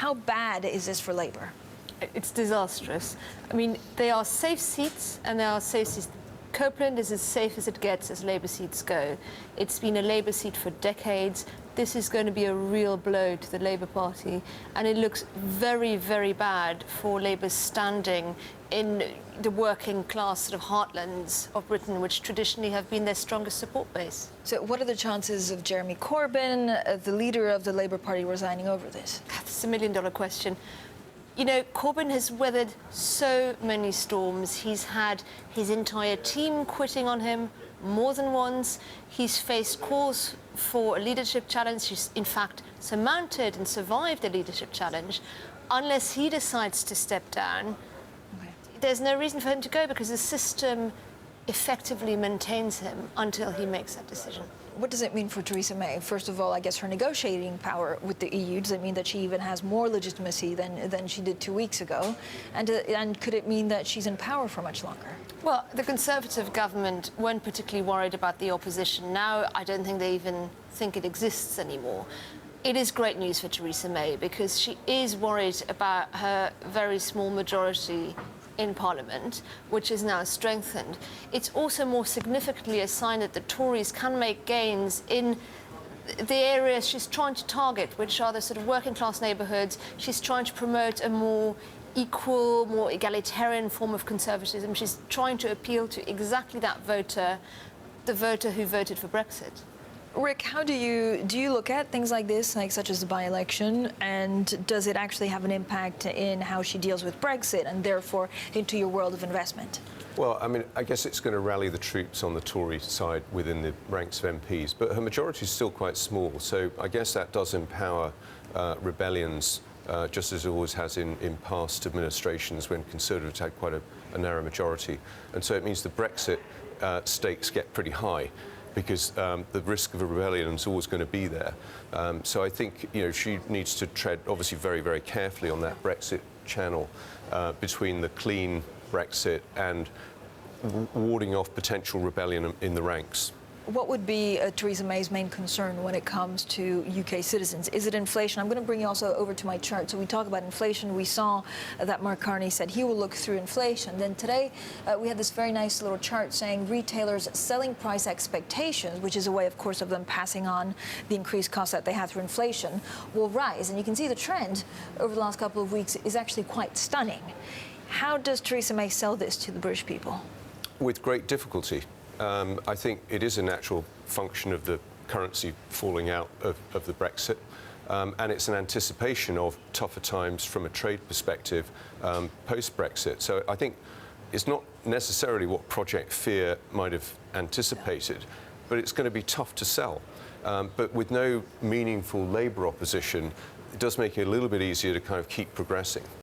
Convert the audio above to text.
How bad is this for Labour? It's disastrous. I mean, they are safe seats, and they are safe seats. Copeland is as safe as it gets as Labour seats go. It's been a Labour seat for decades. This is going to be a real blow to the Labour Party, and it looks very, very bad for Labour's standing in the working class sort of heartlands of Britain, which traditionally have been their strongest support base. So what are the chances of Jeremy Corbyn, the leader of the Labour Party, resigning over this? That's a million-dollar question. You know, Corbyn has weathered so many storms. He's had his entire team quitting on him more than once. He's faced calls for a leadership challenge. He's, in fact, surmounted and survived a leadership challenge. Unless he decides to step down, there's no reason for him to go, because the system effectively maintains him until he makes that decision. What does it mean for Theresa May? First of all, I guess her negotiating power with the EU. Does it mean that she even has more legitimacy than she did 2 weeks ago? And could it mean that she's in power for much longer? Well, the Conservative government weren't particularly worried about the opposition. Now, I don't think they even think it exists anymore. It is great news for Theresa May, because she is worried about her very small majority in Parliament, which is now strengthened. It's also more significantly a sign that the Tories can make gains in the areas she's trying to target, which are the sort of working class neighbourhoods. She's trying to promote a more equal, more egalitarian form of conservatism. She's trying to appeal to exactly that voter, the voter who voted for Brexit. Rick, how do you look at things like this, like such as the by-election, and does it actually have an impact in how she deals with Brexit and therefore into your world of investment? Well, I mean, I guess it's going to rally the troops on the Tory side within the ranks of MPs, but her majority is still quite small, so I guess that does empower rebellions, just as it always has in past administrations when Conservatives had quite a narrow majority. And so it means the Brexit stakes get pretty high, because the risk of a rebellion is always going to be there. So I think, you know, she needs to tread obviously very, very carefully on that Brexit channel between the clean Brexit and warding off potential rebellion in the ranks. What would be Theresa May's main concern when it comes to UK citizens? Is it inflation? I'm going to bring you also over to my chart. So we talk about inflation. We saw that Mark Carney said he will look through inflation. Then today we had this very nice little chart saying retailers' selling price expectations, which is a way, of course, of them passing on the increased costs that they have through inflation, will rise. And you can see the trend over the last couple of weeks is actually quite stunning. How does Theresa May sell this to the British people? With great difficulty. I think it is a natural function of the currency falling out of the Brexit, and it's an anticipation of tougher times from a trade perspective post-Brexit. So I think it's not necessarily what Project Fear might have anticipated, but it's going to be tough to sell. But with no meaningful Labour opposition, it does make it a little bit easier to kind of keep progressing.